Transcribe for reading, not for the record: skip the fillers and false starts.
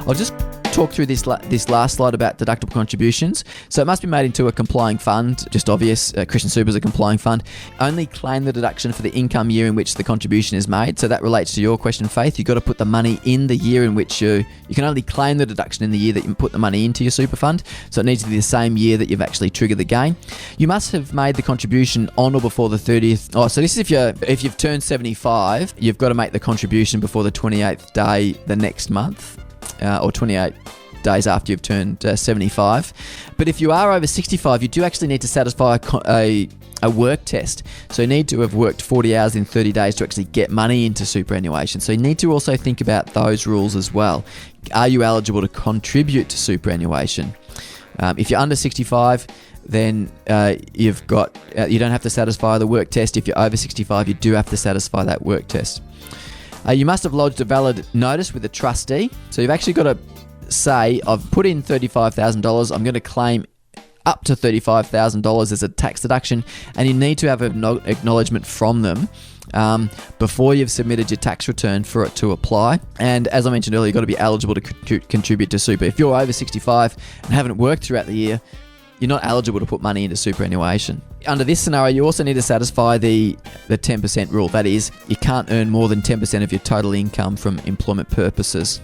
I'll just talk through this last slide about deductible contributions. So it must be made into a complying fund, just obvious. Christian Super is a complying fund. Only claim the deduction for the income year in which the contribution is made. So that relates to your question, Faith. You've got to put the money in the year in which you can only claim the deduction in the year that you put the money into your super fund. So it needs to be the same year that you've actually triggered the gain. You must have made the contribution on or before the 30th. Oh, so this is if you've turned 75, you've got to make the contribution before the 28th day the next month. Or 28 days after you've turned 75. But if you are over 65, you do actually need to satisfy a work test. So you need to have worked 40 hours in 30 days to actually get money into superannuation. So you need to also think about those rules as well. Are you eligible to contribute to superannuation? If you're under 65, then you don't have to satisfy the work test. If you're over 65, you do have to satisfy that work test. You must have lodged a valid notice with a trustee. So you've actually got to say, I've put in $35,000. I'm going to claim up to $35,000 as a tax deduction. And you need to have an acknowledgement from them before you've submitted your tax return for it to apply. And as I mentioned earlier, you've got to be eligible to contribute to super. If you're over 65 and haven't worked throughout the year, you're not eligible to put money into superannuation. Under this scenario, you also need to satisfy the 10% rule. That is, you can't earn more than 10% of your total income from employment purposes.